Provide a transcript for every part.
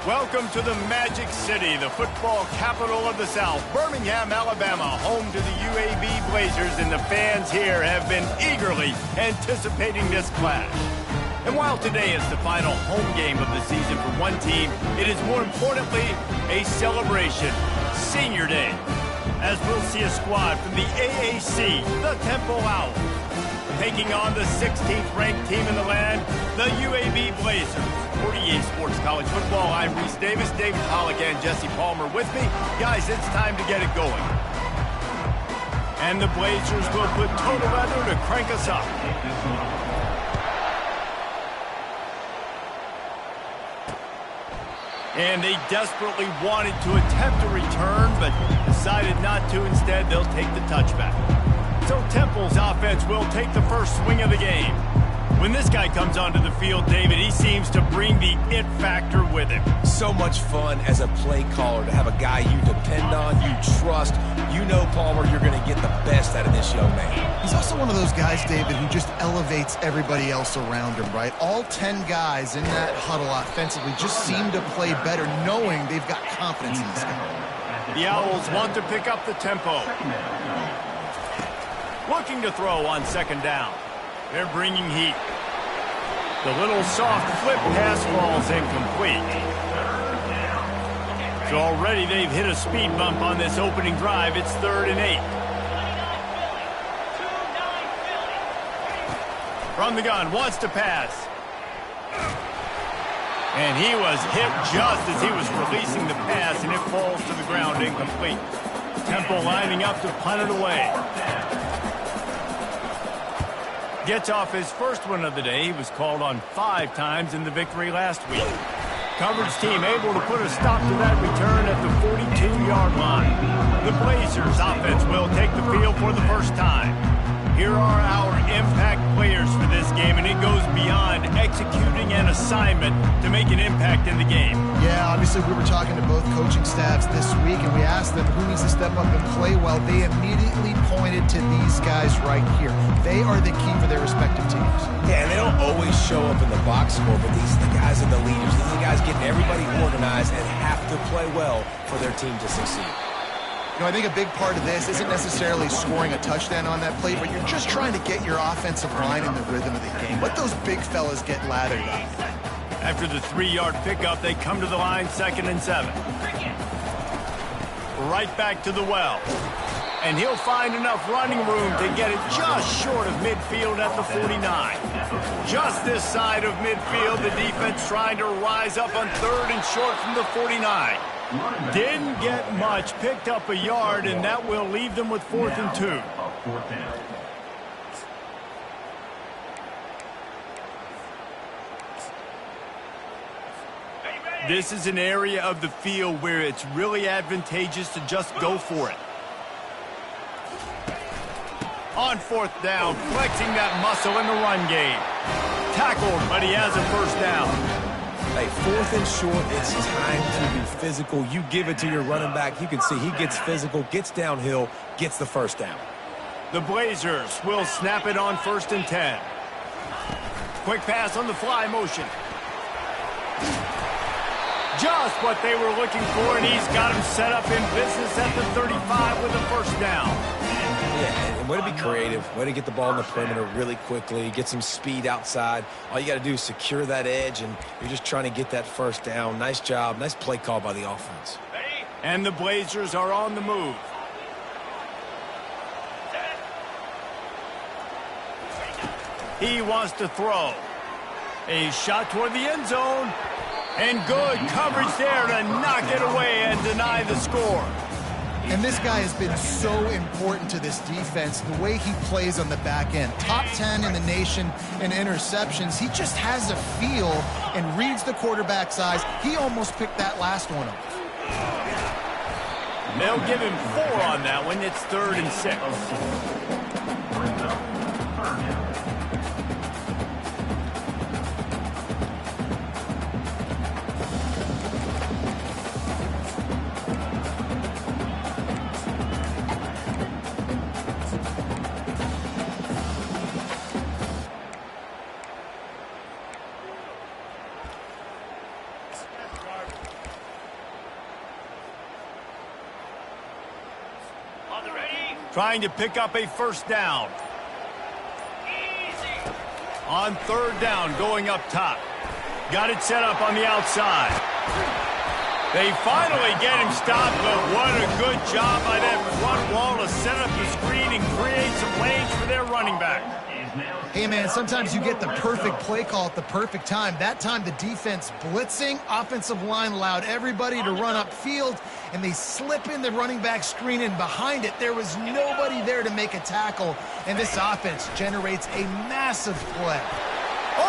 Welcome to the Magic City, the football capital of the South, Birmingham, Alabama, home to the UAB Blazers, and the fans here have been eagerly anticipating this clash. And while today is the final home game of the season for one team, it is more importantly a celebration, Senior Day, as we'll see a squad from the AAC, the Temple Owls, taking on the 16th ranked team in the land, the UAB Blazers. For EA Sports College Football, I'm Reese Davis, David Pollock, and Jesse Palmer with me. Guys, it's time to get it going. And the Blazers will put total leather to crank us up. And they desperately wanted to attempt a return, but decided not to. Instead, they'll take the touchback. So Temple's offense will take the first swing of the game. When this guy comes onto the field, David, he seems to bring the it factor with him. So much fun as a play caller to have a guy you depend on, you trust. You know, Palmer, you're going to get the best out of this young man. He's also one of those guys, David, who just elevates everybody else around him, right? All 10 guys in that huddle offensively just seem to play better knowing they've got confidence in this guy. The Owls want to pick up the tempo. Looking to throw on second down. They're bringing heat. The little soft flip pass falls incomplete. So already they've hit a speed bump on this opening drive. It's 3rd and 8. From the gun, wants to pass. And he was hit just as he was releasing the pass, and it falls to the ground incomplete. Temple lining up to punt it away. Gets off his first one of the day. He was called on 5 times in the victory last week. Coverage team able to put a stop to that return at the 42-yard line. The Blazers offense will take the field for the first time. Here are our impact players for this game, and it goes beyond executing an assignment to make an impact in the game. Yeah, obviously we were talking to both coaching staffs this week, and we asked them who needs to step up and play well. They immediately pointed to these guys right here. They are the key for their respective teams. Yeah, and they don't always show up in the box score, but these are the guys and the leaders. These are the guys getting everybody organized and have to play well for their team to succeed. You know, I think a big part of this isn't necessarily scoring a touchdown on that play, but you're just trying to get your offensive line in the rhythm of the game. Let those big fellas get lathered up. After the 3-yard pickup, they come to the line, 2nd and 7. Right back to the well. And he'll find enough running room to get it just short of midfield at the 49. Just this side of midfield, the defense trying to rise up on 3rd and short from the 49. Didn't get much, picked up a yard, and that will leave them with 4th and 2. This is an area of the field where it's really advantageous to just go for it. On 4th down, flexing that muscle in the run game. Tackled, but he has a first down. Hey, 4th and short, it's time to be physical. You give it to your running back. You can see he gets physical, gets downhill, gets the first down. The Blazers will snap it on 1st and 10. Quick pass on the fly motion. Just what they were looking for, and he's got him set up in business at the 35 with a first down. Yeah, and way to be creative, way to get the ball in the perimeter really quickly, get some speed outside. All you got to do is secure that edge, and you're just trying to get that first down. Nice job, nice play call by the offense. And the Blazers are on the move. He wants to throw. A shot toward the end zone. And good coverage there to knock it away and deny the score. And this guy has been so important to this defense, the way he plays on the back end. Top 10 in the nation in interceptions. He just has a feel and reads the quarterback's eyes. He almost picked that last one up. They'll give him 4 on that one. It's 3rd and 6. trying to pick up a first down. On third down, going up top. Got it set up on the outside. They finally get him stopped, but what a good job by that front wall to set up the screen and create some lanes for their running back. Hey, man, sometimes you get the perfect play call at the perfect time. That time, the defense blitzing, offensive line allowed everybody to run upfield, and they slip in the running back screen, and behind it, there was nobody there to make a tackle, and this offense generates a massive play.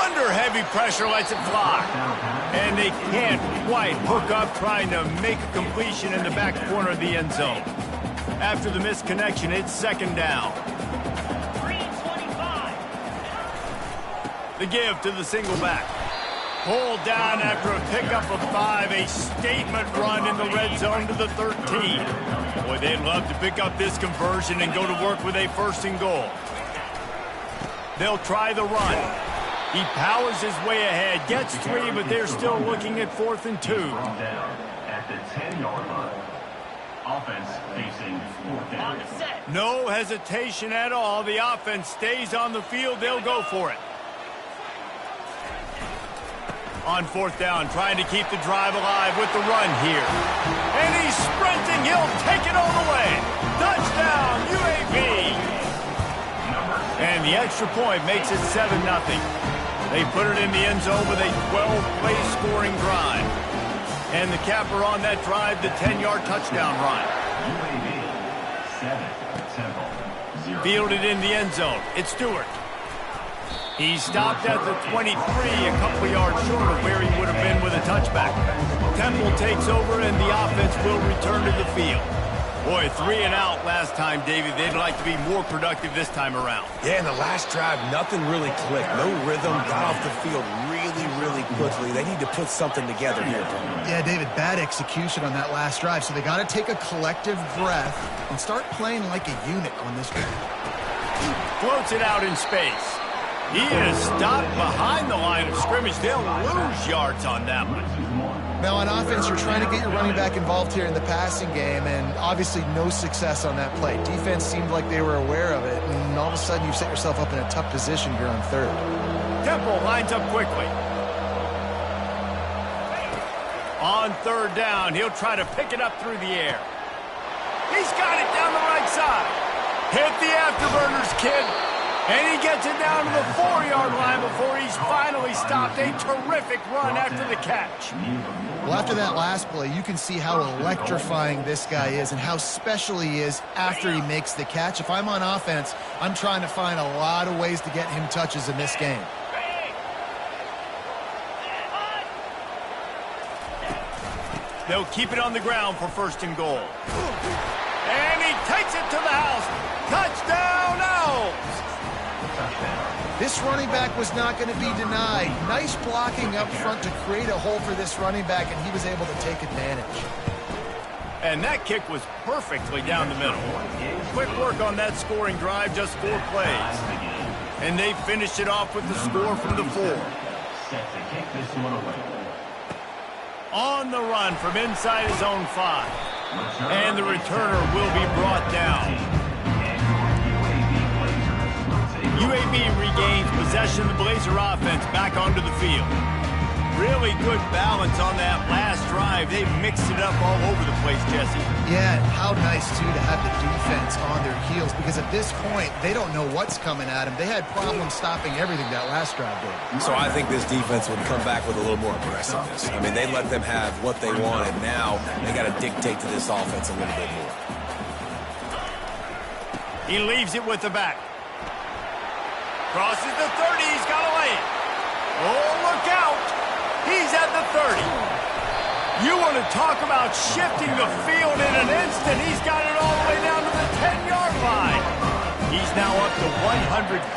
Under heavy pressure, lets it fly. And they can't quite hook up trying to make a completion in the back corner of the end zone. After the misconnection, it's second down. The give to the single back. Pulled down after a pickup of 5, a statement run in the red zone to the 13. Boy, they'd love to pick up this conversion and go to work with a first and goal. They'll try the run. He powers his way ahead, gets 3, but they're still looking at 4th and 2. At the 10-yard line. Offense facing 4th down. No hesitation at all. The offense stays on the field. They'll go for it. On 4th down, trying to keep the drive alive with the run here. And he's sprinting. He'll take it all the way. Touchdown, UAB. And the extra point makes it 7-0. They put it in the end zone with a 12-play scoring drive. And the capper on that drive, the 10-yard touchdown run. UAB 7-0. Fielded in the end zone. It's Stewart. He stopped at the 23, a couple yards short of where he would have been with a touchback. Temple takes over, and the offense will return to the field. Boy, 3 and out last time, David. They'd like to be more productive this time around. Yeah, in the last drive, nothing really clicked. No rhythm, got off the field really quickly. They need to put something together here. Yeah, David, bad execution on that last drive, so they got to take a collective breath and start playing like a unit on this drive. Floats it out in space. He is stopped behind the line of scrimmage. They'll lose yards on that one. Now, on offense, you're trying to get your running back involved here in the passing game, and obviously no success on that play. Defense seemed like they were aware of it, and all of a sudden you set yourself up in a tough position here on third. Temple lines up quickly. On third down, he'll try to pick it up through the air. He's got it down the right side. Hit the afterburners, kid. And he gets it down to the 4-yard line before he's finally stopped. A terrific run after the catch. Well, after that last play, you can see how electrifying this guy is and how special he is after he makes the catch. If I'm on offense, I'm trying to find a lot of ways to get him touches in this game. They'll keep it on the ground for first and goal. And he takes it to the house. Touchdown, Owls! This running back was not going to be denied. Nice blocking up front to create a hole for this running back, and he was able to take advantage. And that kick was perfectly down the middle. Quick work on that scoring drive, just 4 plays. And they finished it off with the score from the 4. Set to kick this one away. On the run from inside his own 5. And the returner will be brought down. UAB regains possession of the Blazer offense back onto the field. Really good balance on that last drive. They mixed it up all over the place, Jesse. Yeah, how nice, too, to have the defense on their heels, because at this point, they don't know what's coming at them. They had problems stopping everything that last drive did. So I think this defense would come back with a little more aggressiveness. I mean, they let them have what they wanted. Now they got to dictate to this offense a little bit more. He leaves it with the back. Crosses the 30. He's got to lay it. Oh, look out. He's at the 30. You want to talk about shifting the field in an instant. He's got it all the way down to the 10-yard line. He's now up to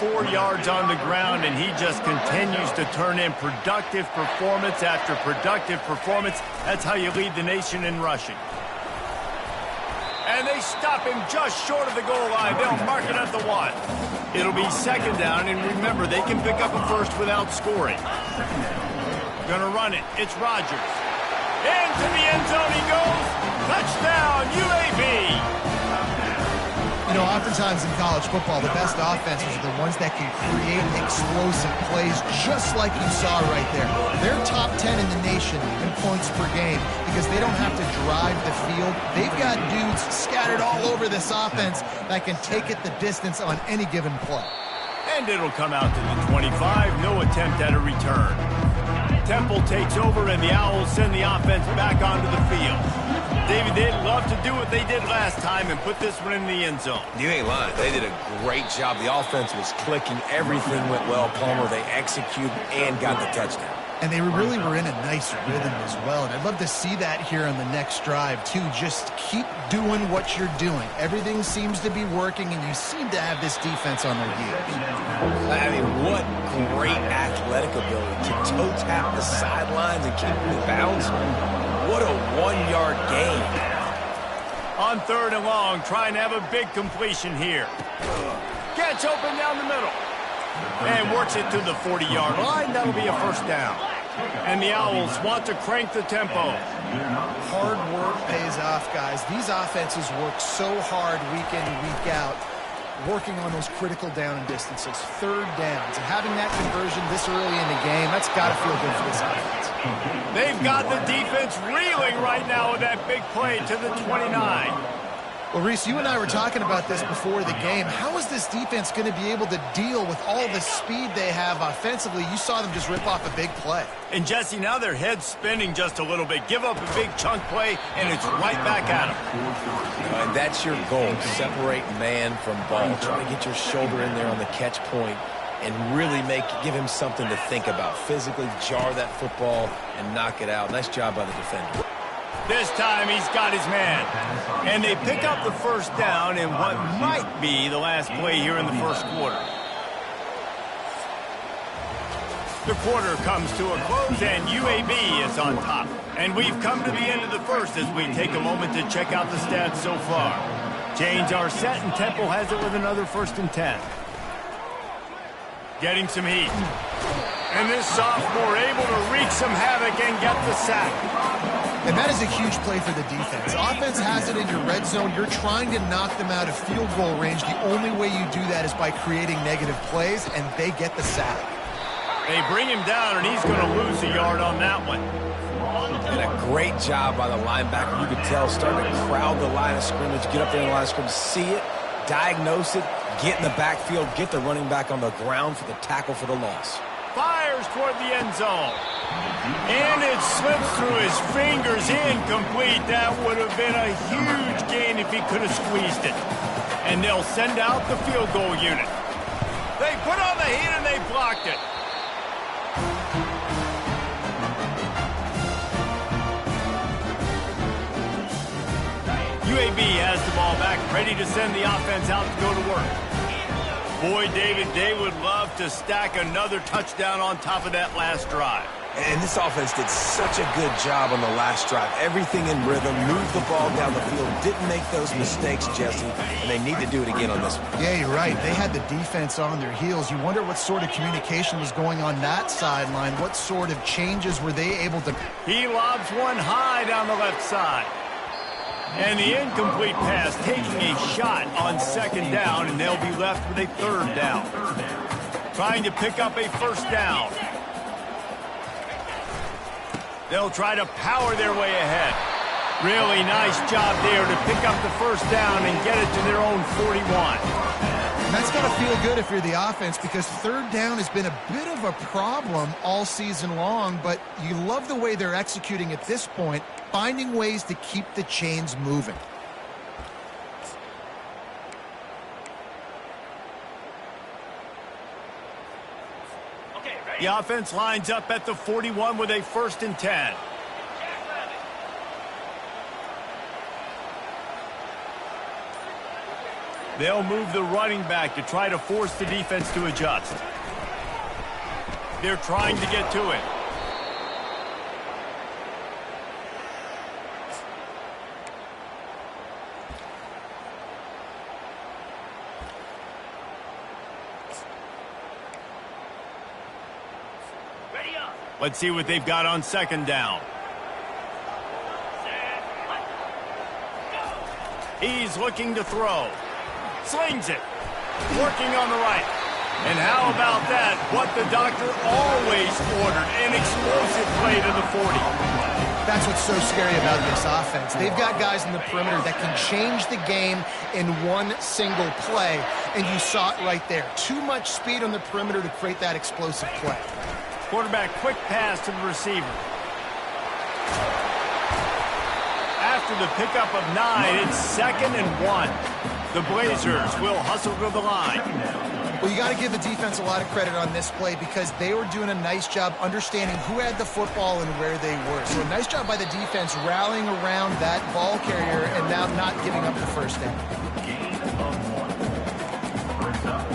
104 yards on the ground, and he just continues to turn in productive performance after productive performance. That's how you lead the nation in rushing. And they stop him just short of the goal line. They'll mark it at the 1. It'll be second down, and remember, they can pick up a first without scoring. Gonna run it. It's Rodgers. Into the end zone he goes. Touchdown, UAB. You know, oftentimes in college football, the best offenses are the ones that can create explosive plays, just like you saw right there. They're top 10 in the nation in points per game because they don't have to drive the field. They've got dudes scattered all over this offense that can take it the distance on any given play. And it'll come out to the 25. No attempt at a return. Temple takes over, and the Owls send the offense back onto the field. David, they'd love to do what they did last time and put this one in the end zone. You ain't lying. They did a great job. The offense was clicking. Everything went well. Palmer, they executed and got the touchdown. And they really were in a nice rhythm as well. And I'd love to see that here on the next drive, too. Just keep doing what you're doing. Everything seems to be working, and you seem to have this defense on their heels. I mean, what great athletic ability to toe tap the sidelines and keep them in bounds. What a one-yard gain. On 3rd and long, trying to have a big completion here. Gets open down the middle. And works it to the 40-yard line. That'll be a first down. And the Owls want to crank the tempo. Hard work pays off, guys. These offenses work so hard week in and week out, working on those critical down and distances, 3rd downs. And having that conversion this early in the game, that's got to feel good for this offense. They've got the defense reeling right now with that big play to the 29. Well, Reese, you and I were talking about this before the game. How is this defense going to be able to deal with all the speed they have offensively? You saw them just rip off a big play. And, Jesse, now their head's spinning just a little bit. Give up a big chunk play, and it's right back at them. And that's your goal, separate man from ball. Try to get your shoulder in there on the catch point and really give him something to think about. Physically jar that football and knock it out. Nice job by the defender. This time he's got his man. And they pick up the first down in what might be the last play here in the first quarter. The quarter comes to a close, and UAB is on top. And we've come to the end of the first as we take a moment to check out the stats so far. Chains are set, and Temple has it with another 1st and 10. Getting some heat. And this sophomore able to wreak some havoc and get the sack. And that is a huge play for the defense. Offense has it in your red zone. You're trying to knock them out of field goal range. The only way you do that is by creating negative plays, and they get the sack. They bring him down, and he's going to lose a yard on that one. And a great job by the linebacker. You could tell, starting to crowd the line of scrimmage, get up there in the line of scrimmage, see it, diagnose it, get in the backfield, get the running back on the ground for the tackle for the loss. Fires toward the end zone. And it slips through his fingers, incomplete. That would have been a huge gain if he could have squeezed it. And they'll send out the field goal unit. They put on the heat and they blocked it. UAB has the ball back, ready to send the offense out to go to work. Boy, David, they would love to stack another touchdown on top of that last drive. And this offense did such a good job on the last drive. Everything in rhythm, moved the ball down the field, didn't make those mistakes, Jesse, and they need to do it again on this one. Yeah, you're right. They had the defense on their heels. You wonder what sort of communication was going on that sideline. What sort of changes were they able to... He lobs one high down the left side. And the incomplete pass taking a shot on 2nd down, and they'll be left with a 3rd down. Trying to pick up a 1st down. They'll try to power their way ahead. Really nice job there to pick up the 1st down and get it to their own 41. And that's got to feel good if you're the offense, because 3rd down has been a bit of a problem all season long, but you love the way they're executing at this point, finding ways to keep the chains moving. The offense lines up at the 41 with a 1st and 10. They'll move the running back to try to force the defense to adjust. They're trying to get to it. Let's see what they've got on 2nd down. He's looking to throw. Slings it. Working on the right. And how about that? What the doctor always ordered. An explosive play to the 40. That's what's so scary about this offense. They've got guys in the perimeter that can change the game in one single play. And you saw it right there. Too much speed on the perimeter to create that explosive play. Quarterback quick pass to the receiver. After the pickup of 9, it's 2nd and 1. The Blazers will hustle to the line. Well, you got to give the defense a lot of credit on this play because they were doing a nice job understanding who had the football and where they were. So a nice job by the defense rallying around that ball carrier and now not giving up the first down. Gain of 1. First up,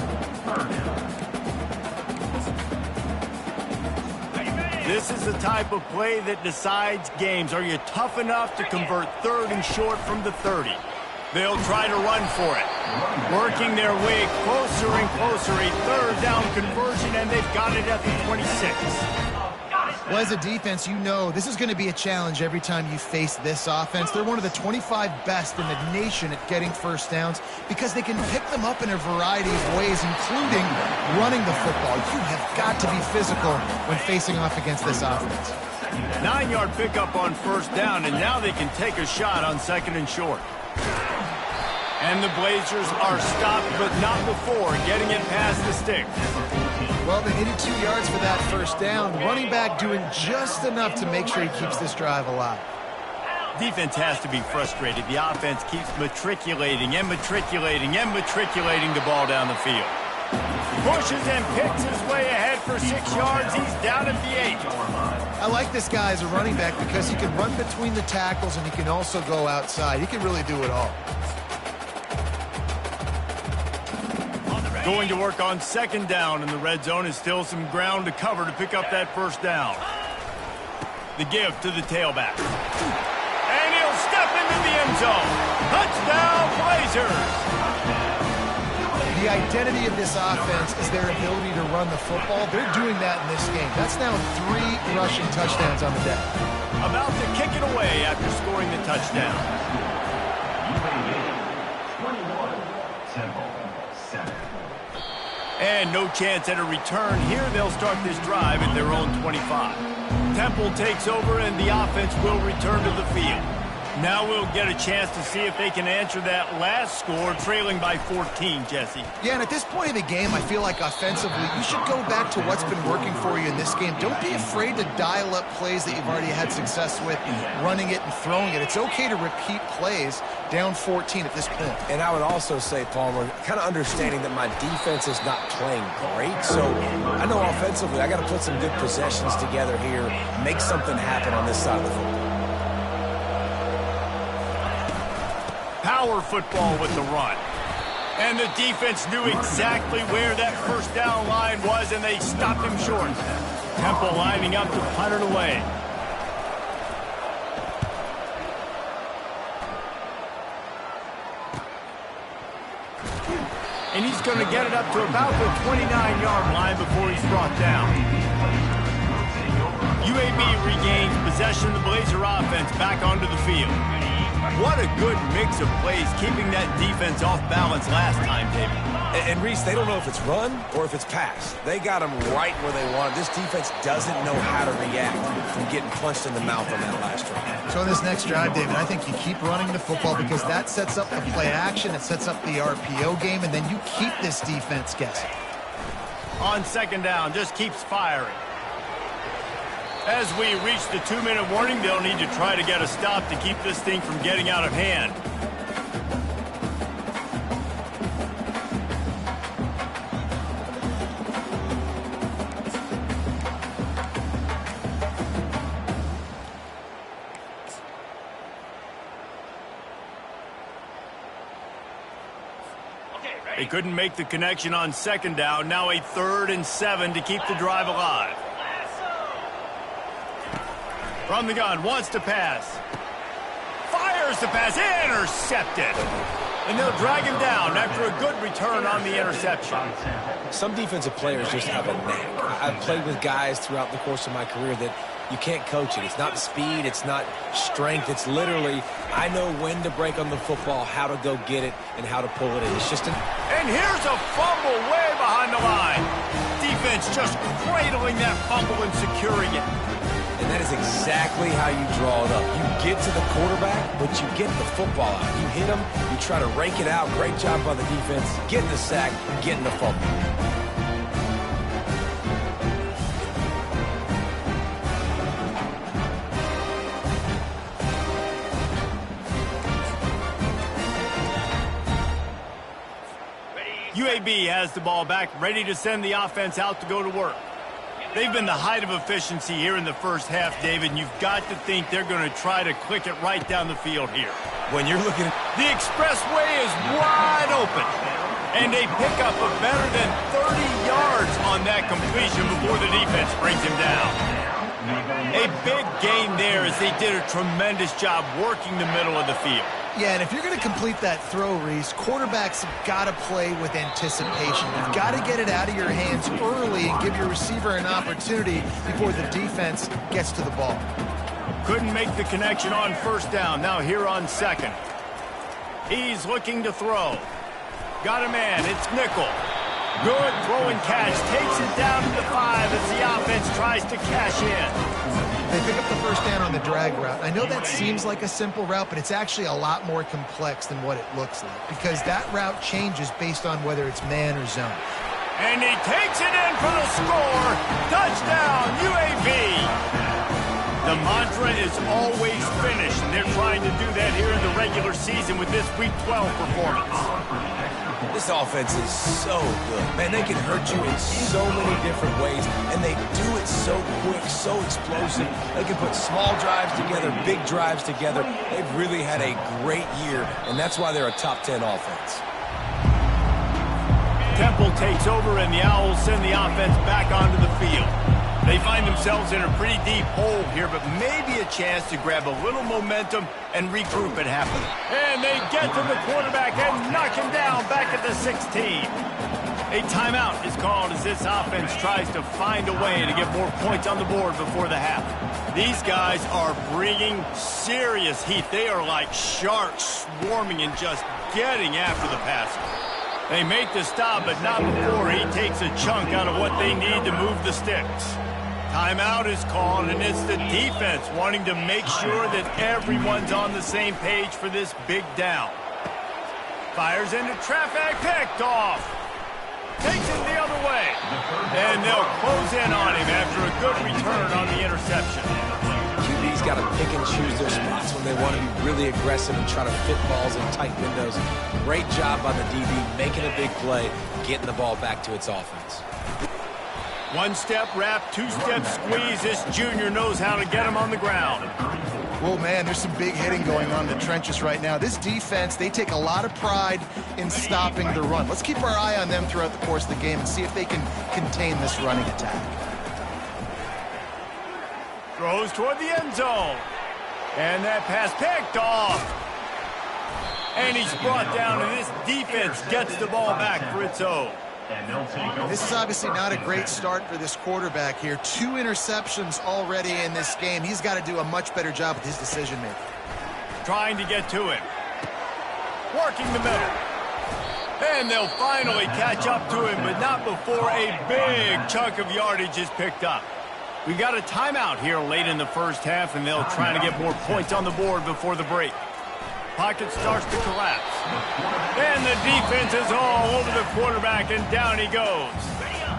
3rd down. This is the type of play that decides games. Are you tough enough to convert 3rd and short from the 30? They'll try to run for it. Working their way closer and closer. A 3rd down conversion, and they've got it at the 26. Well, as a defense, you know this is going to be a challenge every time you face this offense. They're one of the 25 best in the nation at getting first downs because they can pick them up in a variety of ways, including running the football. You have got to be physical when facing off against this offense. 9-yard pickup on 1st down, and now they can take a shot on 2nd and short. And the Blazers are stopped, but not before getting it past the sticks. Well, they needed 2 yards for that first down. Running back doing just enough to make sure he keeps this drive alive. Defense has to be frustrated. The offense keeps matriculating and matriculating and matriculating the ball down the field. Pushes and picks his way ahead for 6 yards. He's down at the 8. I like this guy as a running back because he can run between the tackles and he can also go outside. He can really do it all. Going to work on 2nd down, and the red zone is still some ground to cover to pick up that first down. The give to the tailback. And he'll step into the end zone. Touchdown, Blazers! The identity of this offense is their ability to run the football. They're doing that in this game. That's now 3 rushing touchdowns on the day. About to kick it away after scoring the touchdown. UAB 21, Temple 7. And no chance at a return here. They'll start this drive at their own 25. Temple takes over, and the offense will return to the field. Now we'll get a chance to see if they can answer that last score, trailing by 14, Jesse. Yeah, and at this point of the game, I feel like offensively, you should go back to what's been working for you in this game. Don't be afraid to dial up plays that you've already had success with, running it and throwing it. It's okay to repeat plays down 14 at this point. And I would also say, Palmer, kind of understanding that my defense is not playing great. So I know offensively I got to put some good possessions together here, make something happen on this side of the football. Power football with the run. And the defense knew exactly where that first down line was, and they stopped him short. Temple lining up to punt it away. And he's going to get it up to about the 29-yard line before he's brought down. UAB regains possession of the Blazer offense back onto the field. What a good mix of plays, keeping that defense off balance last time, David. And Reese, they don't know if it's run or if it's pass. They got them right where they want. This defense doesn't know how to react from getting punched in the mouth on that last drive. So in this next drive, David, I think you keep running the football because that sets up the play action, it sets up the RPO game, and then you keep this defense guessing. On 2nd down, just keeps firing. As we reach the 2-minute warning, they'll need to try to get a stop to keep this thing from getting out of hand. They couldn't make the connection on 2nd down. Now a 3rd and 7 to keep the drive alive. From the gun, wants to pass. Fires the pass, intercepted. And they'll drag him down after a good return on the interception. Some defensive players just have a knack. I've played with guys throughout the course of my career that You can't coach it. It's not speed. It's not strength. It's literally, I know when to break on the football, how to go get it, and how to pull it in. It's just And here's a fumble way behind the line. Defense just cradling that fumble and securing it. And that is exactly how you draw it up. You get to the quarterback, but you get the football out. You hit him, you try to rake it out. Great job by the defense. Getting the sack, getting the fumble. UAB has the ball back, ready to send the offense out to go to work. They've been the height of efficiency here in the first half, David, and you've got to think they're going to try to click it right down the field here. When you're looking at the expressway is wide open, and they pick up a better than 30 yards on that completion before the defense brings him down. A big gain there as they did a tremendous job working the middle of the field. Yeah, and if you're going to complete that throw, Reese, quarterbacks have got to play with anticipation. You've got to get it out of your hands early and give your receiver an opportunity before the defense gets to the ball. Couldn't make the connection on first down. Now here on second. He's looking to throw. Got a man. It's Nickel. Good throw and catch. Takes it down to the 5 as the offense tries to cash in. They pick up the first down on the drag route. I know that seems like a simple route, but it's actually a lot more complex than what it looks like because that route changes based on whether it's man or zone. And he takes it in for the score. Touchdown, UAB. The mantra is always finish, and they're trying to do that here in the regular season with this Week 12 performance. This offense is so good. Man, they can hurt you in so many different ways, and they do it so quick, so explosive. They can put small drives together, big drives together. They've really had a great year, and that's why they're a top 10 offense. Temple takes over, and the Owls send the offense back onto the field. They find themselves in a pretty deep hole here, but maybe a chance to grab a little momentum and regroup at halfway. And they get to the quarterback and knock him down back at the 16. A timeout is called as this offense tries to find a way to get more points on the board before the half. These guys are bringing serious heat. They are like sharks swarming and just getting after the passer. They make the stop, but not before he takes a chunk out of what they need to move the sticks. Timeout is called, and it's the defense wanting to make sure that everyone's on the same page for this big down. Fires into traffic, picked off. Takes it the other way. And they'll close in on him after a good return on the interception. QB's got to pick and choose their spots when they want to be really aggressive and try to fit balls in tight windows. Great job by the DB making a big play, getting the ball back to its offense. One-step wrap, two-step squeeze. This junior knows how to get him on the ground. Whoa, man, there's some big hitting going on in the trenches right now. This defense, they take a lot of pride in stopping the run. Let's keep our eye on them throughout the course of the game and see if they can contain this running attack. Throws toward the end zone. And that pass picked off. And he's brought down, and this defense gets the ball back for its own. This is obviously not a great start for this quarterback here. 2 interceptions already in this game. He's got to do a much better job with his decision-making. Trying to get to it. Working the middle. And they'll finally catch up to him, but not before a big chunk of yardage is picked up. We got a timeout here late in the first half, and they'll try to get more points on the board before the break. Pocket starts to collapse. And the defense is all over the quarterback, and down he goes.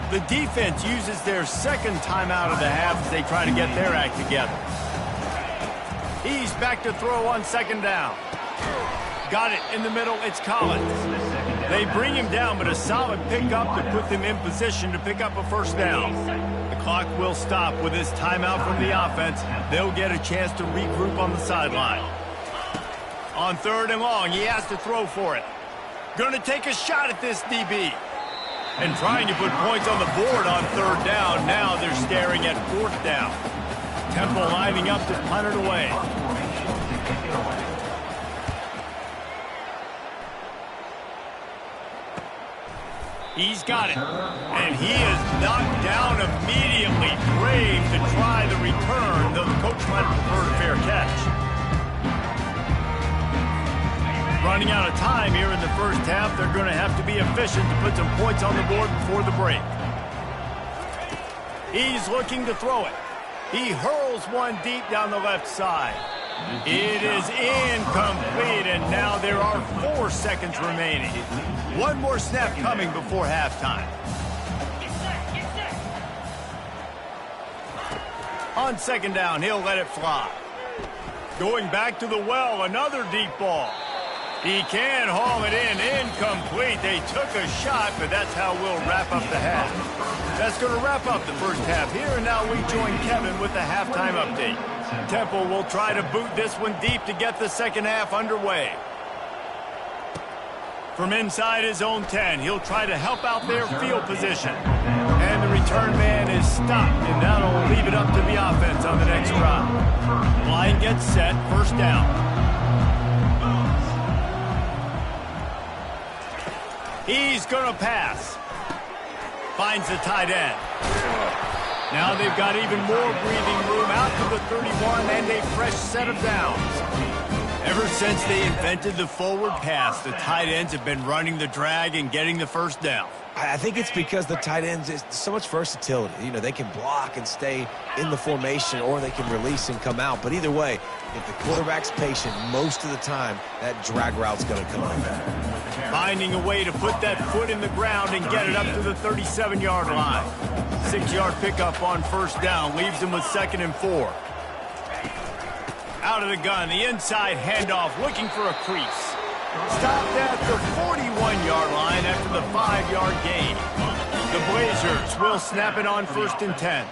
The defense uses their second timeout of the half as they try to get their act together. He's back to throw on second down. Got it in the middle. It's Collins. They bring him down, but a solid pickup to put them in position to pick up a first down. The clock will stop with this timeout from the offense. They'll get a chance to regroup on the sideline. On 3rd and long, he has to throw for it. Going to take a shot at this DB. And trying to put points on the board on 3rd down. Now they're staring at 4th down. Temple lining up to punt it away. He's got it. And he is knocked down immediately. Brave to try the return. might have preferred a fair catch. Running out of time here in the first half, they're going to have to be efficient to put some points on the board before the break. He's looking to throw it. He hurls one deep down the left side. It is incomplete, and now there are 4 seconds remaining. One more snap coming before halftime. On second down, he'll let it fly. Going back to the well, another deep ball. He can haul it in. Incomplete. They took a shot, but that's how we'll wrap up the half. That's going to wrap up the first half here, and now we join Kevin with the halftime update. Temple will try to boot this one deep to get the second half underway. From inside his own 10, he'll try to help out their field position. And the return man is stopped, and that'll leave it up to the offense on the next drive. Line gets set, first down. He's going to pass. Finds the tight end. Now they've got even more breathing room out to the 31 and a fresh set of downs. Ever since they invented the forward pass, the tight ends have been running the drag and getting the first down. I think it's because the tight ends is so much versatility. You know, they can block and stay in the formation, or they can release and come out. But either way, if the quarterback's patient, most of the time, that drag route's going to come up. Finding a way to put that foot in the ground and get it up to the 37-yard line. 6-yard pickup on first down leaves him with 2nd and 4. Out of the gun, the inside handoff, looking for a crease. Stopped at the 41-yard line after the 5-yard gain. The Blazers will snap it on 1st and 10.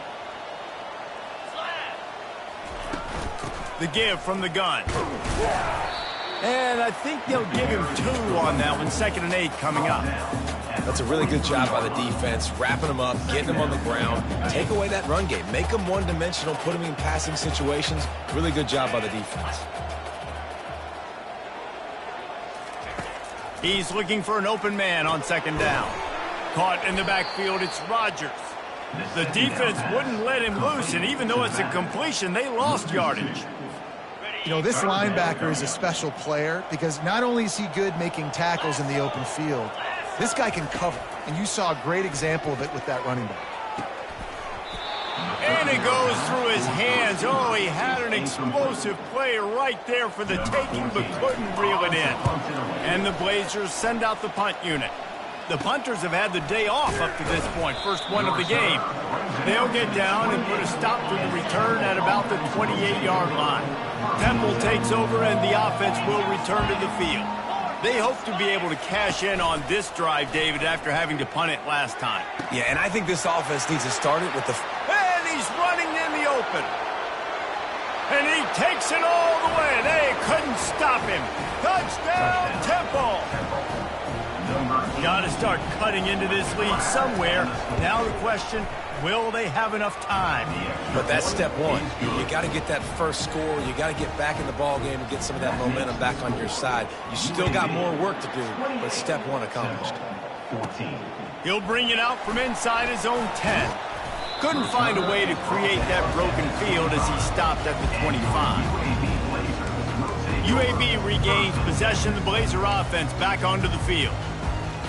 The give from the gun. And I think they'll give him 2 on that one. 2nd and 8 coming up. That's a really good job by the defense, wrapping them up, getting them on the ground. Take away that run game. Make them one-dimensional, put them in passing situations. Really good job by the defense. He's looking for an open man on 2nd down. Caught in the backfield, it's Rodgers. The defense wouldn't let him loose, and even though it's a completion, they lost yardage. You know, this linebacker is a special player because not only is he good making tackles in the open field, this guy can cover, and you saw a great example of it with that running back. And it goes through his hands. Oh, he had an explosive play right there for the taking, but couldn't reel it in. And the Blazers send out the punt unit. The punters have had the day off up to this point, first one of the game. They'll get down and put a stop to the return at about the 28-yard line. Temple takes over, and the offense will return to the field. They hope to be able to cash in on this drive, David, after having to punt it last time. Yeah, and I think this offense needs to start it with the... And he's running in the open. And he takes it all the way. They couldn't stop him. Touchdown, Temple. Got to start cutting into this lead somewhere. Now the question, will they have enough time? But that's step one. You got to get that first score. You got to get back in the ball game and get some of that momentum back on your side. You still got more work to do, but step one accomplished. He'll bring it out from inside his own 10. Couldn't find a way to create that broken field as he stopped at the 25. UAB regains possession of the Blazer offense back onto the field.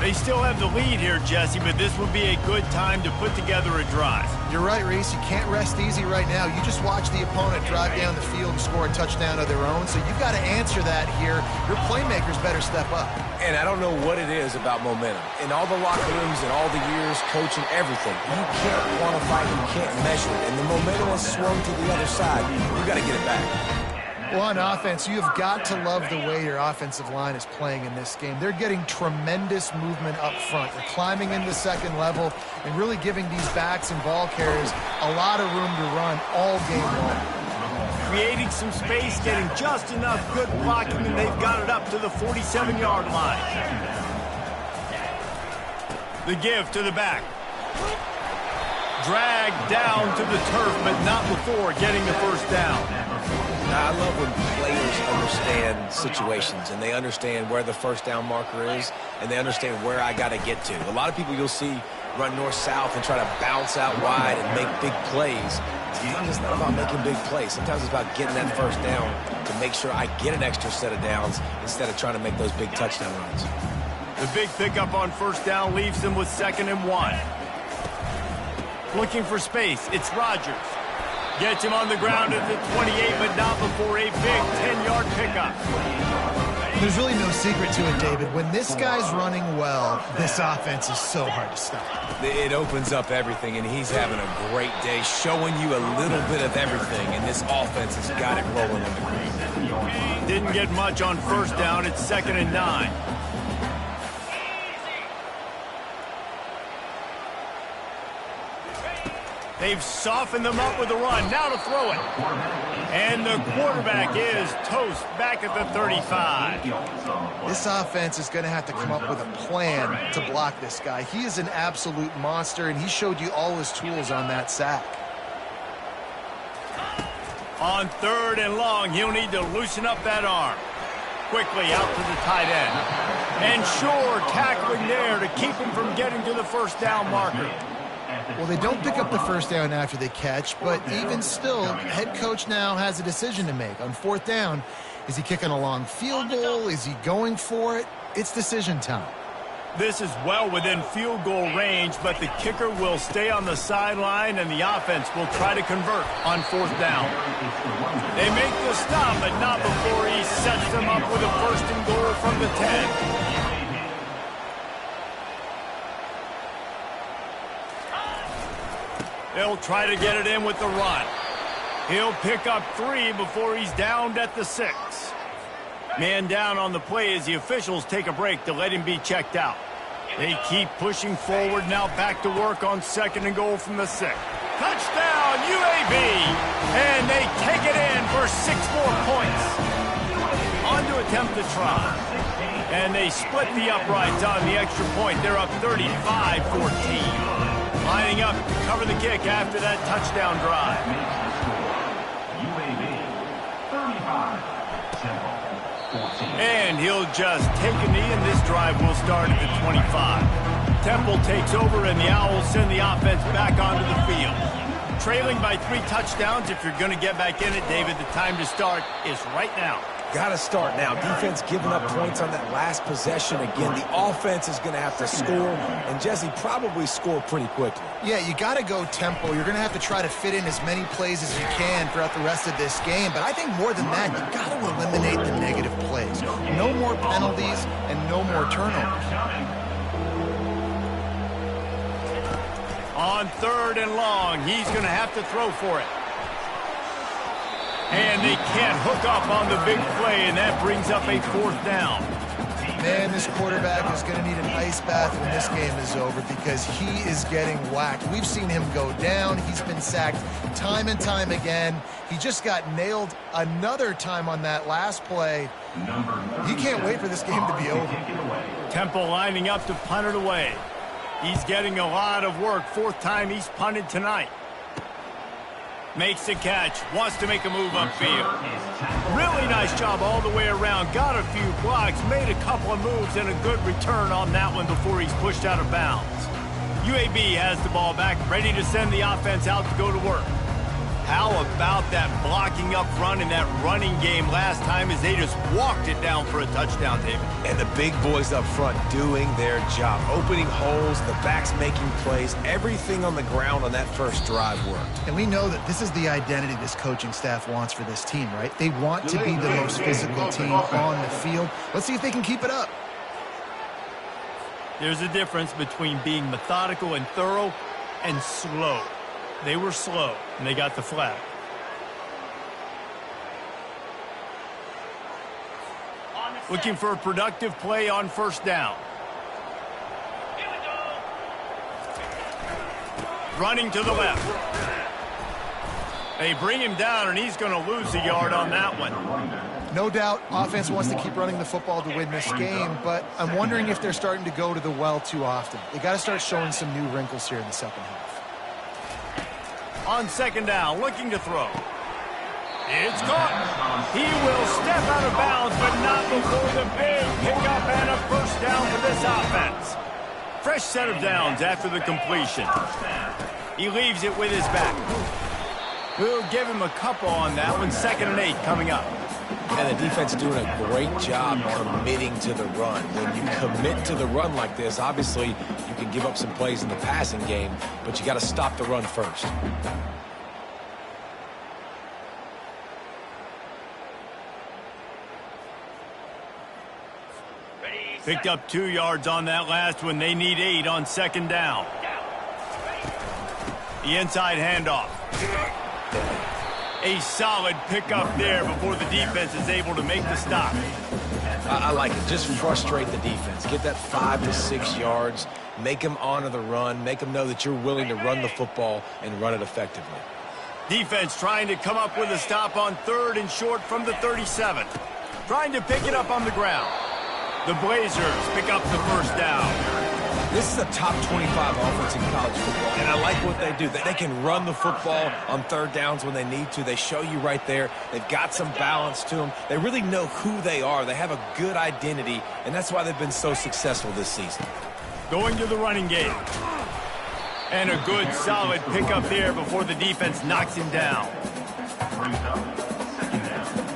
They still have the lead here, Jesse, but this would be a good time to put together a drive. You're right, Reese. You can't rest easy right now. You just watch the opponent drive down the field and score a touchdown of their own, so you've got to answer that here. Your playmakers better step up. And I don't know what it is about momentum. In all the locker rooms and all the years, coaching, everything, you can't quantify it, you can't measure it. And the momentum has swung to the other side. You've got to get it back. Well, on offense, you've got to love the way your offensive line is playing in this game. They're getting tremendous movement up front. They're climbing into second level and really giving these backs and ball carriers a lot of room to run all game long. Creating some space, getting just enough good blocking, and they've got it up to the 47-yard line. The give to the back. Dragged down to the turf, but not before getting the first down. I love when players understand situations and they understand where the first down marker is and they understand where I got to get to. A lot of people you'll see run north-south and try to bounce out wide and make big plays. Sometimes it's not about making big plays. Sometimes it's about getting that first down to make sure I get an extra set of downs instead of trying to make those big touchdown runs. The big pickup on first down leaves them with 2nd and 1. Looking for space, it's Rodgers. Gets him on the ground at the 28, but not before a big 10-yard pickup. There's really no secret to it, David. When this guy's running well, this offense is so hard to stop. It opens up everything, and he's having a great day, showing you a little bit of everything, and this offense has got it rolling on the green. Didn't get much on first down. It's 2nd and 9. They've softened them up with the run. Now to throw it. And the quarterback is toast back at the 35. This offense is going to have to come up with a plan to block this guy. He is an absolute monster, and he showed you all his tools on that sack. On 3rd and long, he'll need to loosen up that arm. Quickly out to the tight end. And Shore tackling there to keep him from getting to the first down marker. Well, they don't pick up the first down after they catch, but even still, head coach now has a decision to make. On 4th down, is he kicking a long field goal? Is he going for it? It's decision time. This is well within field goal range, but the kicker will stay on the sideline, and the offense will try to convert on 4th down. They make the stop, but not before he sets them up with a 1st and goal from the 10. They'll try to get it in with the run. He'll pick up 3 before he's downed at the 6. Man down on the play as the officials take a break to let him be checked out. They keep pushing forward, now back to work on 2nd and goal from the 6. Touchdown, UAB! And they take it in for 6 more points. On to attempt the try. And they split the uprights on the extra point. They're up 35-14. Lining up to cover the kick after that touchdown drive. UAB 35, And he'll just take a knee, and this drive will start at the 25. Temple takes over, and the Owls send the offense back onto the field. Trailing by 3 touchdowns. If you're going to get back in it, David, the time to start is right now. Got to start now. Defense giving up points on that last possession. Again, the offense is going to have to score, and Jesse probably score pretty quickly. Yeah, you got to go tempo. You're going to have to try to fit in as many plays as you can throughout the rest of this game. But I think more than that, you got to eliminate the negative plays. No more penalties and no more turnovers. On 3rd and long, he's going to have to throw for it. And they can't hook up on the big play, and that brings up a 4th down. Man, this quarterback is going to need an ice bath when this game is over because he is getting whacked. We've seen him go down. He's been sacked time and time again. He just got nailed another time on that last play. He can't wait for this game to be over. Temple lining up to punt it away. He's getting a lot of work. 4th time he's punted tonight. Makes the catch, wants to make a move upfield. Really nice job all the way around. Got a few blocks, made a couple of moves, and a good return on that one before he's pushed out of bounds. UAB has the ball back, ready to send the offense out to go to work. How about that blocking up front in that running game last time as they just walked it down for a touchdown, David? And the big boys up front doing their job. Opening holes, the backs making plays. Everything on the ground on that first drive worked. And we know that this is the identity this coaching staff wants for this team, right? They want to be the most physical team on the field. Let's see if they can keep it up. There's a difference between being methodical and thorough and slow. They were slow, and they got the flag. Looking for a productive play on 1st down. Running to the left. They bring him down, and he's going to lose a yard on that one. No doubt, offense wants to keep running the football to win this game, but I'm wondering if they're starting to go to the well too often. They got to start showing some new wrinkles here in the second half. On 2nd down, looking to throw. It's caught. He will step out of bounds, but not before the big pickup and a 1st down for this offense. Fresh set of downs after the completion. He leaves it with his back. We'll give him a couple on that one. 2nd and 8 coming up. And the defense is doing a great job committing to the run. When you commit to the run like this, obviously you can give up some plays in the passing game, but you got to stop the run first. Picked up 2 yards on that last one. They need 8 on 2nd down. The inside handoff. A solid pickup there before the defense is able to make the stop. I like it. Just frustrate the defense. Get that 5 to 6 yards. Make them honor the run. Make them know that you're willing to run the football and run it effectively. Defense trying to come up with a stop on 3rd and short from the 37. Trying to pick it up on the ground. The Blazers pick up the 1st down. This is a top 25 offense in college football, and I like what they do. They can run the football on 3rd downs when they need to. They show you right there. They've got some balance to them. They really know who they are. They have a good identity, and that's why they've been so successful this season. Going to the running game. And a good, solid pickup there before the defense knocks him down. Brings up 2nd down.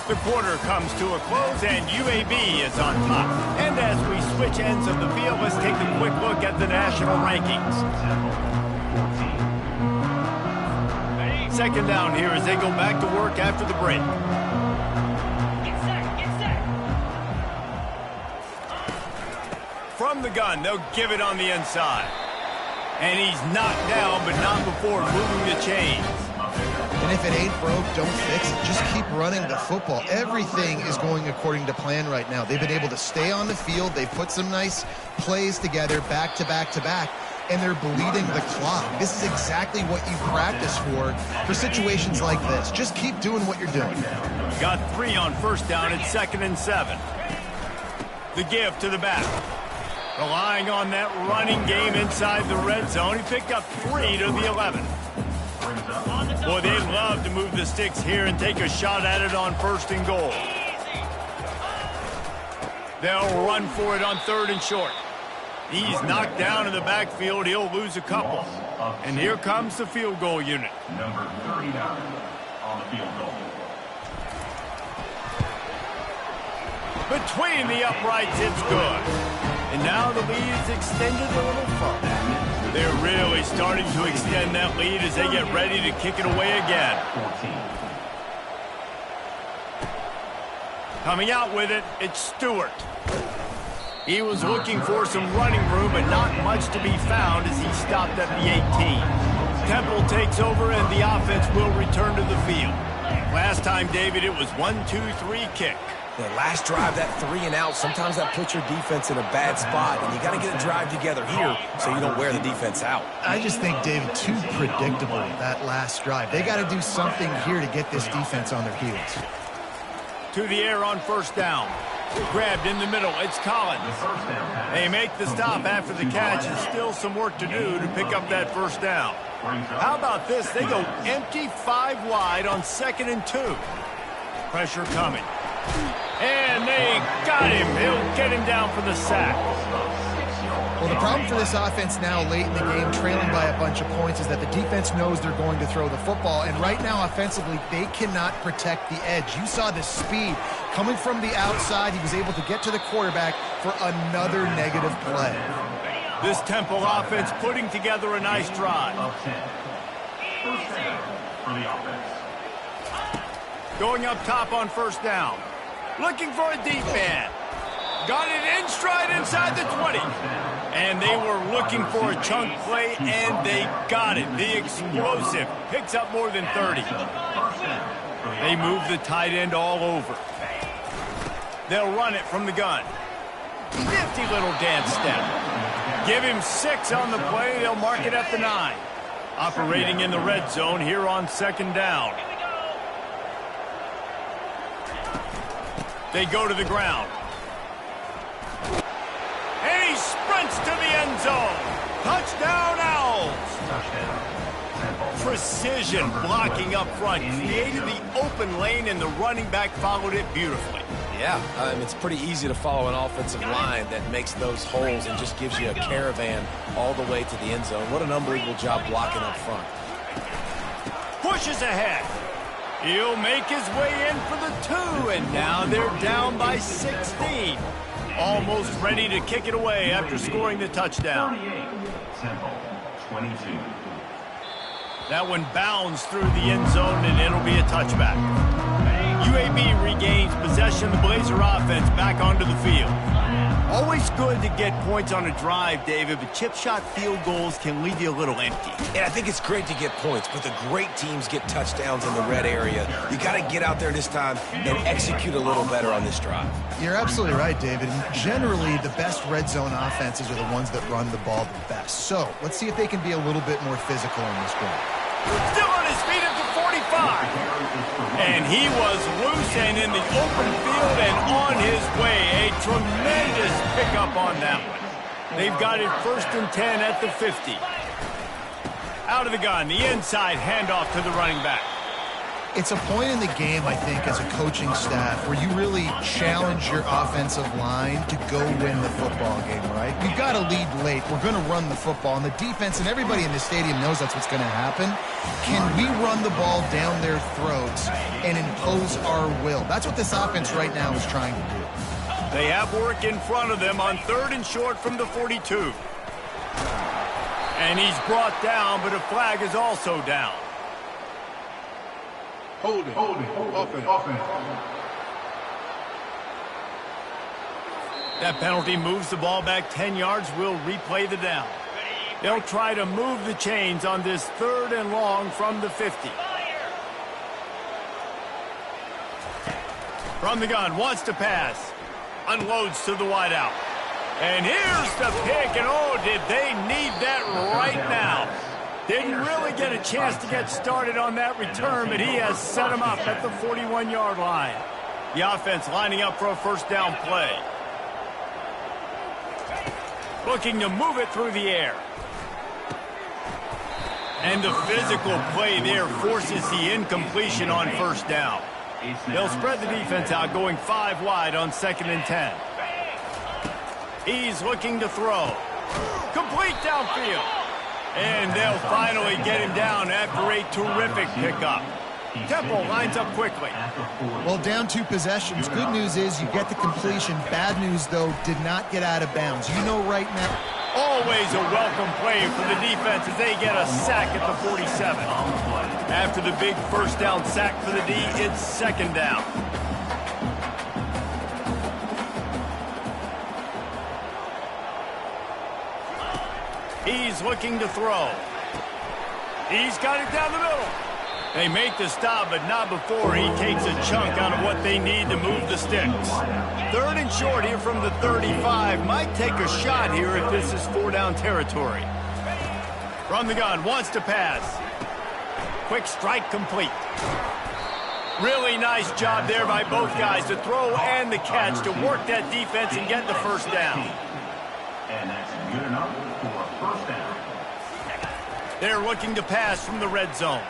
The quarter comes to a close, and UAB is on top. And as we switch ends of the field, let's take a quick look at the national rankings. 2nd down here as they go back to work after the break. From the gun, they'll give it on the inside. And he's knocked down, but not before moving the chains. And if it ain't broke, don't fix it. Just keep running the football. Everything is going according to plan right now. They've been able to stay on the field. They've put some nice plays together back to back to back, and they're bleeding the clock. This is exactly what you practice for situations like this. Just keep doing what you're doing. Got 3 on 1st down at 2nd and 7. The give to the back. Relying on that running game inside the red zone. He picked up 3 to the 11. Boy, they'd love to move the sticks here and take a shot at it on 1st and goal. They'll run for it on 3rd and short. He's knocked down in the backfield. He'll lose a couple. And here comes the field goal unit. Number 39 on the field goal. Between the uprights, it's good. And now the lead's extended a little further. They're really starting to extend that lead as they get ready to kick it away again. 14. Coming out with it, it's Stewart. He was looking for some running room, but not much to be found as he stopped at the 18. Temple takes over, and the offense will return to the field. Last time, David, it was 1-2-3 kick. The last drive, that 3 and out, sometimes that puts your defense in a bad spot, and you got to get a drive together here so you don't wear the defense out. I just think, David, too predictable, that last drive. They got to do something here to get this defense on their heels. To the air on 1st down. Grabbed in the middle. It's Collins. They make the stop after the catch, and still some work to do to pick up that 1st down. How about this? They go empty 5 wide on 2nd and 2. Pressure coming. And they got him. He'll get him down for the sack. Well, the problem for this offense now late in the game, trailing by a bunch of points, is that the defense knows they're going to throw the football. And right now, offensively, they cannot protect the edge. You saw the speed coming from the outside. He was able to get to the quarterback for another negative play. This Temple offense putting together a nice drive. First down for the offense. Going up top on 1st down. Looking for a deep man. Got it in stride inside the 20. And they were looking for a chunk play, and they got it. The explosive picks up more than 30. They move the tight end all over. They'll run it from the gun. Nifty little dance step. Give him 6 on the play. They'll mark it at the 9. Operating in the red zone here on 2nd down. They go to the ground. And he sprints to the end zone. Touchdown, Owls. Precision blocking up front. Created the open lane, and the running back followed it beautifully. Yeah, it's pretty easy to follow an offensive line that makes those holes and just gives you a caravan all the way to the end zone. What an unbelievable job blocking up front. Pushes ahead. He'll make his way in for the 2, and now they're down by 16. Almost ready to kick it away after scoring the touchdown. 38, Temple, 22. That one bounds through the end zone, and it'll be a touchback. UAB regains possession of the Blazer offense back onto the field. Always good to get points on a drive, David, but chip shot field goals can leave you a little empty. And I think it's great to get points, but the great teams get touchdowns in the red area. You got to get out there this time and execute a little better on this drive. You're absolutely right, David. And generally, the best red zone offenses are the ones that run the ball the best. So let's see if they can be a little bit more physical in this game. Still on his feet at the 45. And he was loose and in the open field and on his way. A tremendous pickup on that one. They've got it 1st and 10 at the 50. Out of the gun, the inside handoff to the running back. It's a point in the game, I think, as a coaching staff where you really challenge your offensive line to go win the football game, right? We've got to lead late. We're going to run the football. And the defense and everybody in the stadium knows that's what's going to happen. Can we run the ball down their throats and impose our will? That's what this offense right now is trying to do. They have work in front of them on 3rd and short from the 42. And he's brought down, but a flag is also down. Hold it. Offense. That penalty moves the ball back 10 yards. We'll replay the down. They'll try to move the chains on this 3rd and long from the 50. From the gun, wants to pass. Unloads to the wideout. And here's the pick, and oh, did they need that right now. Didn't really get a chance to get started on that return, but he has set him up at the 41-yard line. The offense lining up for a 1st down play. Looking to move it through the air. And the physical play there forces the incompletion on 1st down. They'll spread the defense out, going 5 wide on 2nd and 10. He's looking to throw. Complete downfield. And they'll finally get him down after a terrific pickup. Temple lines up quickly. Well, down 2 possessions. Good news is you get the completion. Bad news, though, did not get out of bounds. You know right now. Always a welcome play for the defense as they get a sack at the 47. After the big 1st down sack for the D, it's 2nd down. He's looking to throw. He's got it down the middle. They make the stop, but not before he takes a chunk out of what they need to move the sticks. 3rd and short here from the 35. Might take a shot here if this is 4-down territory. From the gun, wants to pass. Quick strike complete. Really nice job there by both guys to throw and the catch to work that defense and get the 1st down. And that's good enough for a 1st down. They're looking to pass from the red zone.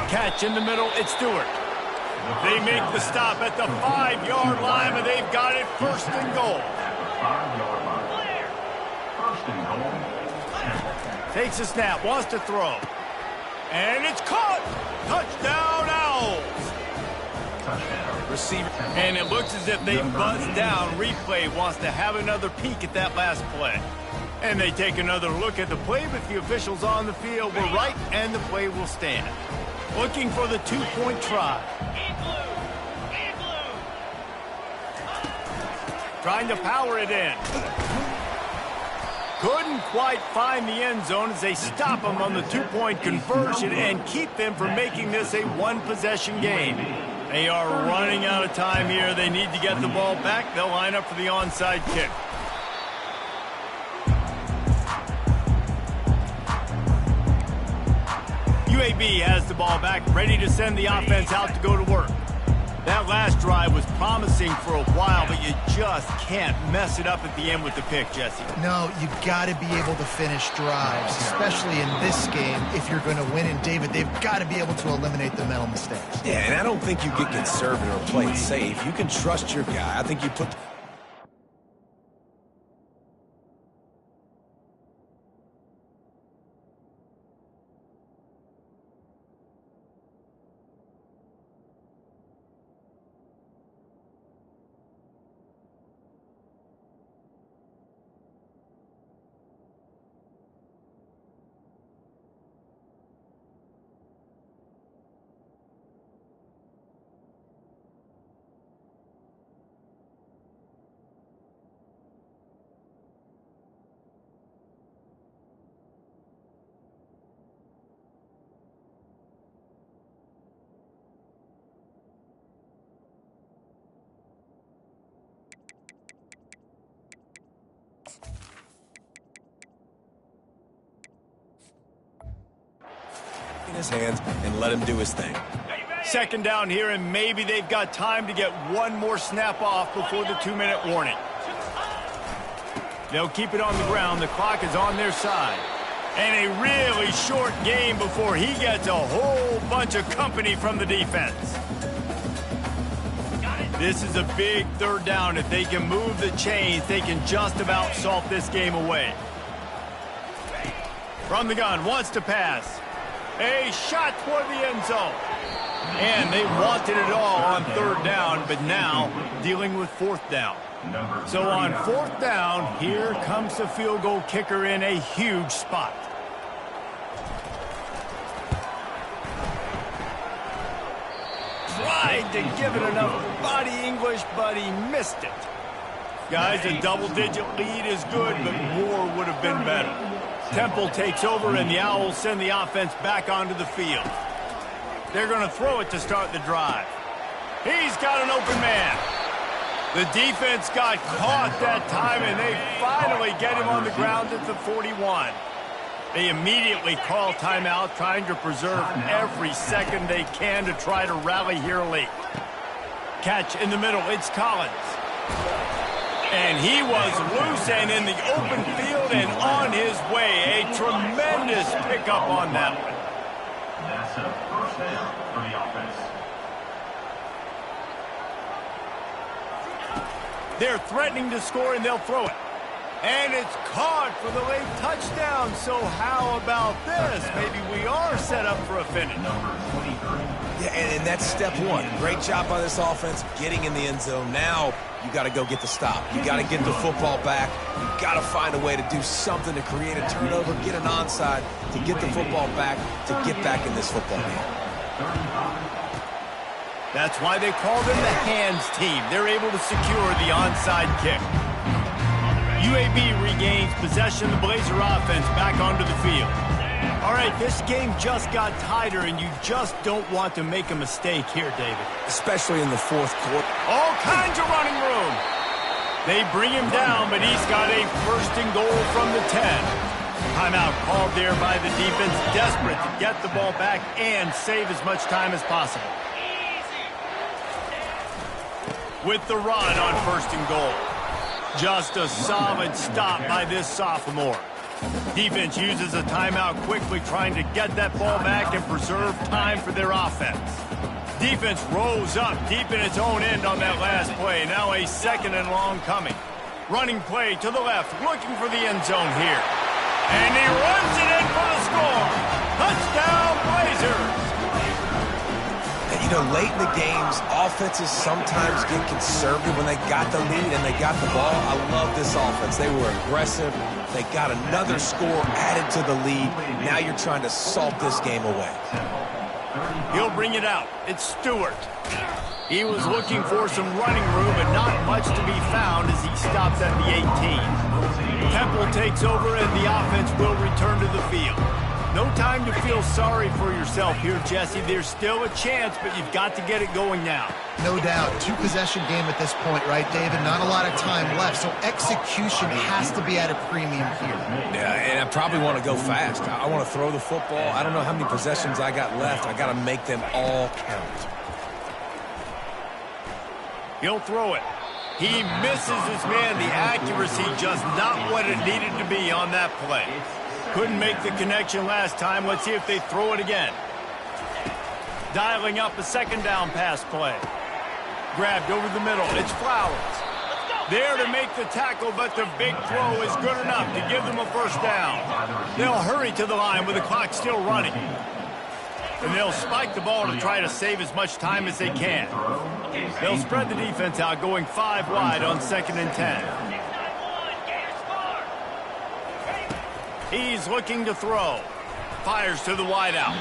Catch in the middle, it's Stewart. They make the stop at the 5-yard line, but they've got it 1st and goal. At the 5-yard line. 1st and goal. Takes a snap, wants to throw. And it's caught! Touchdown, Owls! Touchdown. Receiver. And it looks as if they buzzed down. Replay wants to have another peek at that last play. And they take another look at the play, but the officials on the field were right, and the play will stand. Looking for the 2-point try. Trying to power it in. Couldn't quite find the end zone as they stop them on the 2-point conversion and keep them from making this a 1-possession game. They are running out of time here. They need to get the ball back. They'll line up for the onside kick. UAB has the ball back, ready to send the offense out to go to work. That last drive was promising for a while, but you just can't mess it up at the end with the pick, Jesse. No, you've got to be able to finish drives, especially in this game if you're going to win. And, David, they've got to be able to eliminate the mental mistakes. Yeah, and I don't think you get conservative or play it safe. You can trust your guy. I think you put... in his hands and let him do his thing. Second down here, and maybe they've got time to get one more snap off before the 2-minute warning. They'll keep it on the ground. The clock is on their side. And a really short game before he gets a whole bunch of company from the defense. This is a big third down. If they can move the chains, they can just about salt this game away. From the gun, wants to pass. A shot toward the end zone. And they wanted it all on third down, but now dealing with fourth down. So on fourth down, here comes the field goal kicker in a huge spot. Tried to give it enough body English, but he missed it. Guys, a double-digit lead is good, but more would have been better. Temple takes over, and the Owls send the offense back onto the field. They're going to throw it to start the drive. He's got an open man. The defense got caught that time, and they finally get him on the ground at the 41. They immediately call timeout, trying to preserve every second they can to try to rally here late. Catch in the middle, it's Collins. And he was loose and in the open field and on his way. A tremendous pickup on that one. That's a first down for the offense. They're threatening to score, and they'll throw it. And it's caught for the late touchdown. So how about this? Maybe we are set up for a finish. Yeah, and that's step one. Great job by this offense getting in the end zone. Now you got to go get the stop. You got to get the football back. You got to find a way to do something to create a turnover, get an onside, to get the football back, to get back in this football game. That's why they call them the hands team. They're able to secure the onside kick. UAB regains possession of the Blazer offense back onto the field. All right, this game just got tighter, and you just don't want to make a mistake here, David. Especially in the fourth quarter. All kinds of running room. They bring him down, but he's got a first and goal from the 10. Timeout called there by the defense, desperate to get the ball back and save as much time as possible. With the run on first and goal. Just a solid stop by this sophomore. Defense uses a timeout quickly, trying to get that ball back and preserve time for their offense. Defense rolls up deep in its own end on that last play. Now a second and long coming. Running play to the left, looking for the end zone here. And he runs it in for the score. Touchdown, Blazers! And, you know, late in the games, offenses sometimes get conservative when they got the lead and they got the ball. I love this offense. They were aggressive. They got another score added to the lead. Now you're trying to salt this game away. He'll bring it out. It's Stewart. He was looking for some running room, but not much to be found as he stops at the 18. Temple takes over, and the offense will return to the field. No time to feel sorry for yourself here, Jesse. There's still a chance, but you've got to get it going now. No doubt. Two-possession game at this point, right, David? Not a lot of time left, so execution has to be at a premium here. Yeah, and I probably want to go fast. I want to throw the football. I don't know how many possessions I got left. I got to make them all count. He'll throw it. He misses his man. The accuracy just not what it needed to be on that play. Couldn't make the connection last time. Let's see if they throw it again. Dialing up a second down pass play. Grabbed over the middle. It's Flowers. There to make the tackle, but the big throw is good enough to give them a first down. They'll hurry to the line with the clock still running. And they'll spike the ball to try to save as much time as they can. They'll spread the defense out, going 5 wide on 2nd and 10. He's looking to throw. Fires to the wideout.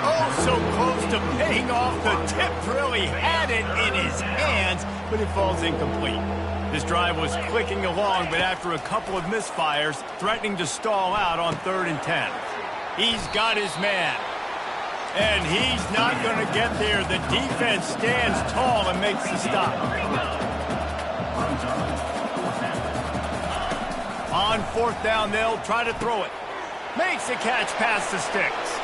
Oh, so close to paying off. The tip really had it in his hands, but it falls incomplete. This drive was clicking along, but after a couple of misfires, threatening to stall out on 3rd and 10. He's got his man. And he's not going to get there. The defense stands tall and makes the stop. On 4th down, they'll try to throw it. Makes the catch past the sticks.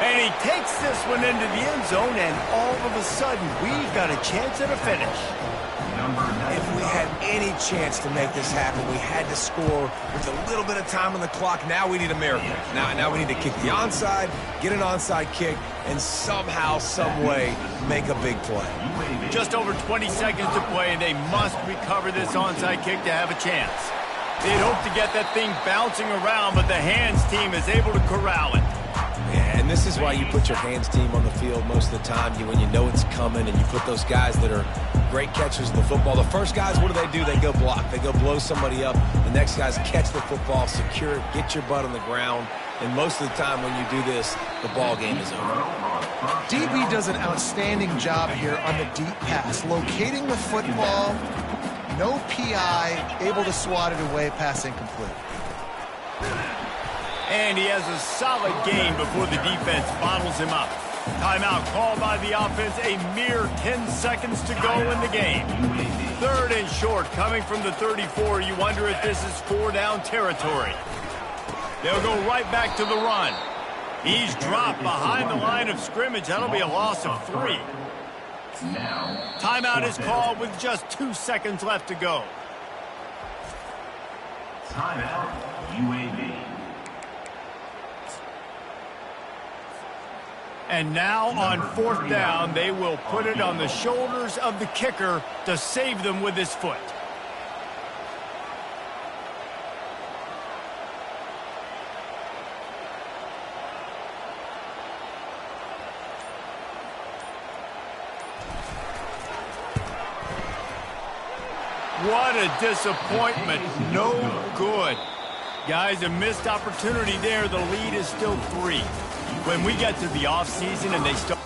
And he takes this one into the end zone, and all of a sudden, we've got a chance at a finish. If we had any chance to make this happen, we had to score with a little bit of time on the clock. Now we need a miracle. Now we need to kick the onside, get an onside kick, and somehow, some way, make a big play. Just over 20 seconds to play, and they must recover this onside kick to have a chance. They'd hope to get that thing bouncing around, but the hands team is able to corral it. Yeah, and this is why you put your hands team on the field most of the time, when you know it's coming, and you put those guys that are great catchers of the football. The first guys, what do? They go block. They go blow somebody up. The next guys catch the football, secure it, get your butt on the ground. And most of the time when you do this, the ball game is over. DB does an outstanding job here on the deep pass, locating the football. No PI, able to swat it away, pass incomplete. And he has a solid game before the defense bottles him up. Timeout called by the offense, a mere 10 seconds to go in the game. 3rd and short, coming from the 34. You wonder if this is 4-down territory. They'll go right back to the run. He's dropped behind the line of scrimmage. That'll be a loss of 3. Timeout is called with just 2 seconds left to go. Timeout, UAB. And now on 4th down, they will put it on the shoulders of the kicker to save them with his foot. What a disappointment. No good. Guys, a missed opportunity there. The lead is still 3. When we get to the offseason and they start...